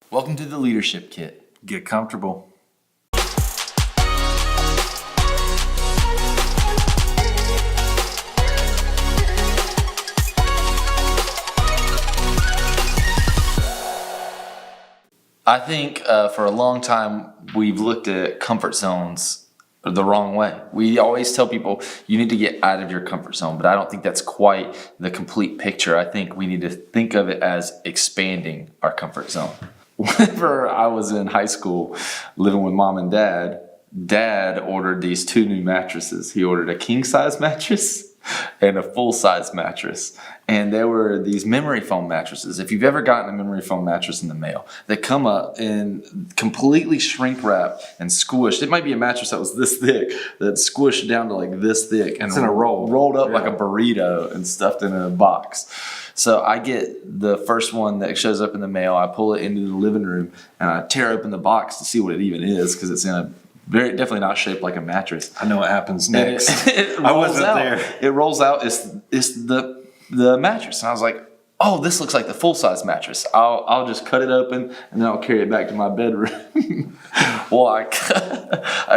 Welcome to the Leadership Kit. Get comfortable. I think for a long time we've looked at comfort zones the wrong way. We always tell people you need to get out of your comfort zone, but I don't think that's quite the complete picture. I think we need to think of it as expanding our comfort zone. Whenever I was in high school living with mom and dad ordered these two new mattresses. He ordered a king size mattress and a full size mattress. And there were these memory foam mattresses. If you've ever gotten a memory foam mattress in the mail, they come up in completely shrink wrapped and squished. It might be a mattress that was this thick, that's squished down to like this thick and It's in a roll. rolled up like a burrito and stuffed in a box. So I get the first one that shows up in the mail. I pull it into the living room and I tear open the box to see what it even is, because it's in a definitely not shaped like a mattress. I know what happens next. I wasn't there. It rolls out. It's the mattress, and I was like, oh, this looks like the full size mattress. I'll just cut it open and then I'll carry it back to my bedroom. Well, I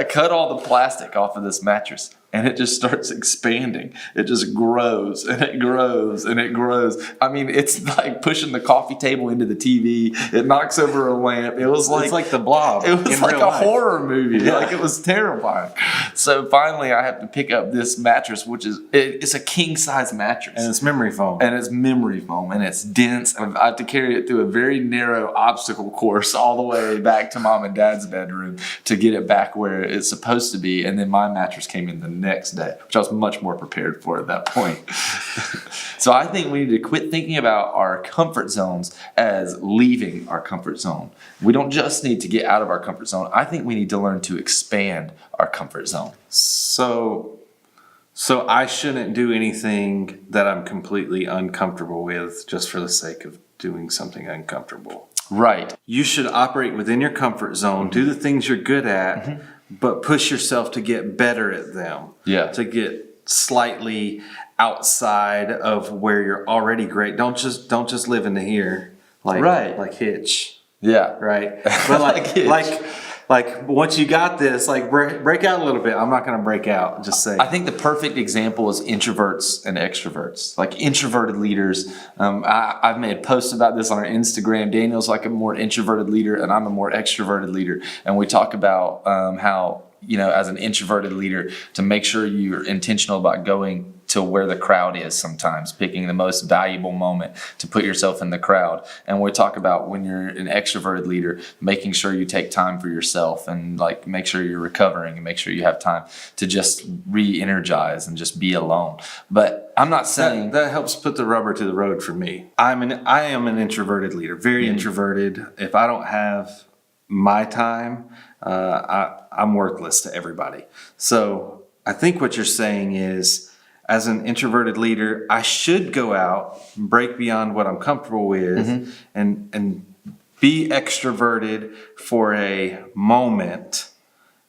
cut all the plastic off of this mattress, and it just starts expanding. It just grows and it grows and it grows. I mean, it's like pushing the coffee table into the TV. It knocks over a lamp. It's like The Blob. It was in like real a life. horror movie. Yeah. Like, it was terrifying. So finally, I have to pick up this mattress, which is it's a king size mattress, And it's memory foam. and it's memory foam, and it's dense. And I have to carry it through a very narrow obstacle course all the way back to mom and dad's bedroom to get it back where it's supposed to be. And then my mattress came in the next day, which I was much more prepared for at that point. So I think we need to quit thinking about our comfort zones as leaving our comfort zone. We don't just need to get out of our comfort zone. I think we need to learn to expand our comfort zone. So I shouldn't do anything that I'm completely uncomfortable with just for the sake of doing something uncomfortable. Right. You should operate within your comfort zone, do the things you're good at, but push yourself to get better at them. Yeah. To get slightly outside of where you're already great. Don't just live into here like Hitch, Yeah. right? But like once you got this, like break out a little bit. I'm not going to break out. Just say. I think the perfect example is introverts and extroverts. Like introverted leaders. I've made posts about this on our Instagram. Daniel's like a more introverted leader, and I'm a more extroverted leader. And we talk about how, as an introverted leader, to make sure you're intentional about going to where the crowd is sometimes, picking the most valuable moment to put yourself in the crowd. And we talk about when you're an extroverted leader, making sure you take time for yourself and like make sure you're recovering and make sure you have time to just re-energize and just be alone. But I'm not saying that helps put the rubber to the road for me. I am an introverted leader, very introverted. If I don't have my time, I'm worthless to everybody. So I think what you're saying is, as an introverted leader, I should go out, break beyond what I'm comfortable with, and be extroverted for a moment,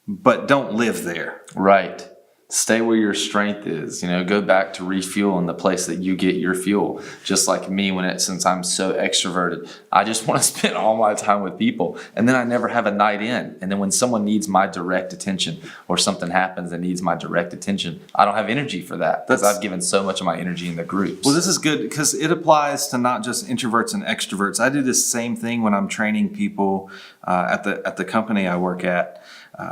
but don't live there. right. Stay where your strength is. Go back to refueling the place that you get your fuel. Just like me, since I'm so extroverted, I just want to spend all my time with people, and then I never have a night in. And then when someone needs my direct attention, or something happens that needs my direct attention, I don't have energy for that because I've given so much of my energy in the groups. Well, this is good because it applies to not just introverts and extroverts. I do this same thing when I'm training people at the company I work at.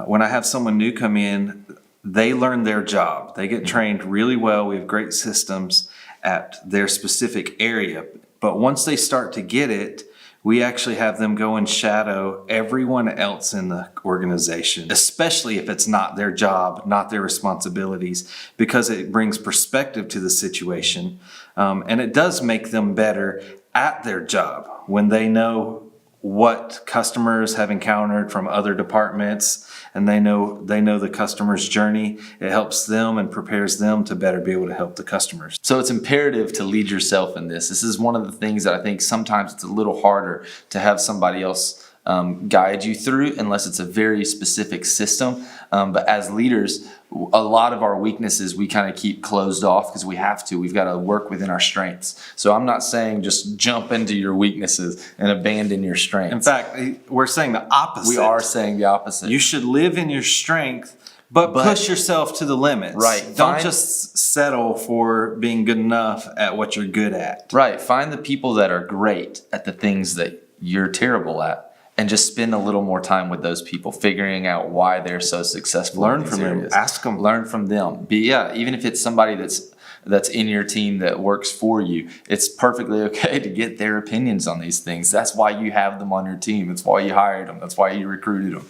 When I have someone new come in, they learn their job. They get trained really well. We have great systems at their specific area. But once they start to get it, we actually have them go and shadow everyone else in the organization, especially if it's not their job, not their responsibilities, because it brings perspective to the situation. And it does make them better at their job when they know what customers have encountered from other departments, and they know the customer's journey. It helps them and prepares them to better be able to help the customers. So it's imperative to lead yourself in this. This is one of the things that I think sometimes it's a little harder to have somebody else guide you through unless it's a very specific system. But as leaders, a lot of our weaknesses we kind of keep closed off because we have to. We've got to work within our strengths. So I'm not saying just jump into your weaknesses and abandon your strengths. In fact, we're saying the opposite. We are saying the opposite. You should live in your strength, but push yourself to the limits. Right. Don't just settle for being good enough at what you're good at. Right. Find the people that are great at the things that you're terrible at. And just spend a little more time with those people, figuring out why they're so successful. Learn from them. Ask them. Learn from them. Even if it's somebody that's in your team that works for you, it's perfectly okay to get their opinions on these things. That's why you have them on your team. That's why you hired them. That's why you recruited them.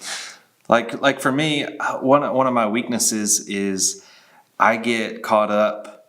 Like for me, one of my weaknesses is I get caught up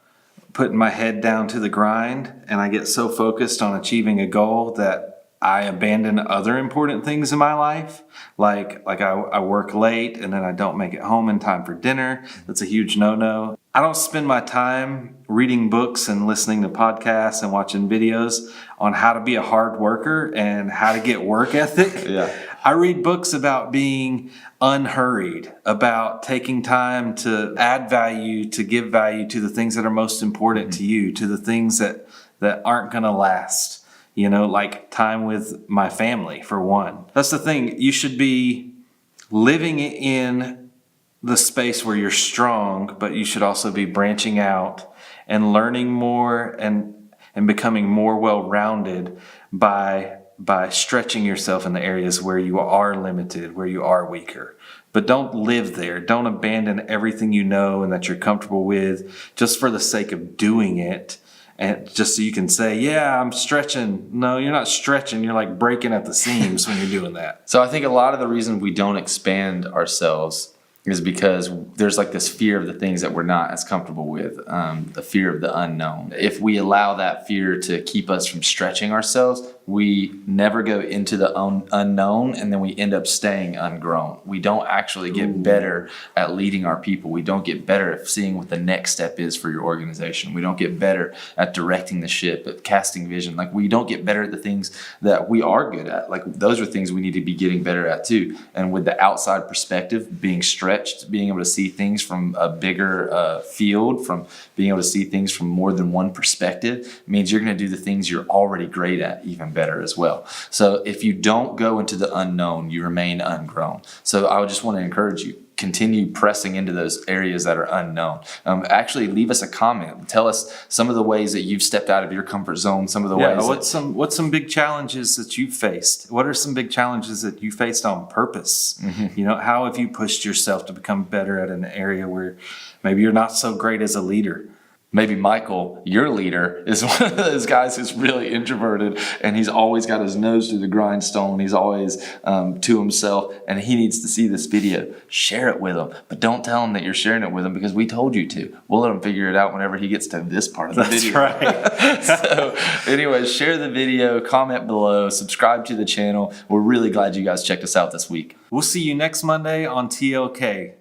putting my head down to the grind, and I get so focused on achieving a goal that I abandon other important things in my life. Like I work late and then I don't make it home in time for dinner. That's a huge no-no. I don't spend my time reading books and listening to podcasts and watching videos on how to be a hard worker and how to get work ethic. Yeah. I read books about being unhurried, about taking time to add value, to give value to the things that are most important to you, to the things that aren't going to last. Like time with my family, for one. That's the thing. You should be living in the space where you're strong, but you should also be branching out and learning more and becoming more well-rounded by stretching yourself in the areas where you are limited, where you are weaker. But don't live there. Don't abandon everything you know and that you're comfortable with just for the sake of doing it. And just so you can say, yeah, I'm stretching. No, you're not stretching. You're like breaking at the seams when you're doing that. So I think a lot of the reason we don't expand ourselves is because there's like this fear of the things that we're not as comfortable with, the fear of the unknown. If we allow that fear to keep us from stretching ourselves, we never go into the unknown, and then we end up staying ungrown. We don't actually get better at leading our people. We don't get better at seeing what the next step is for your organization. We don't get better at directing the ship, at casting vision. Like, we don't get better at the things that we are good at. Like, those are things we need to be getting better at too. And with the outside perspective, being stretched, being able to see things from a bigger field, from being able to see things from more than one perspective, means you're going to do the things you're already great at even better as well. So if you don't go into the unknown, you remain ungrown. So I would just want to encourage you, continue pressing into those areas that are unknown. Actually, leave us a comment. Tell us some of the ways that you've stepped out of your comfort zone, some of the ways. What's some big challenges that you've faced? What are some big challenges that you faced on purpose? Mm-hmm. How have you pushed yourself to become better at an area where maybe you're not so great as a leader? Maybe Michael, your leader, is one of those guys who's really introverted, and he's always got his nose through the grindstone. He's always to himself, and he needs to see this video. Share it with him, but don't tell him that you're sharing it with him because we told you to. We'll let him figure it out whenever he gets to this part of the video. That's right. So anyways, share the video, comment below, subscribe to the channel. We're really glad you guys checked us out this week. We'll see you next Monday on TLK.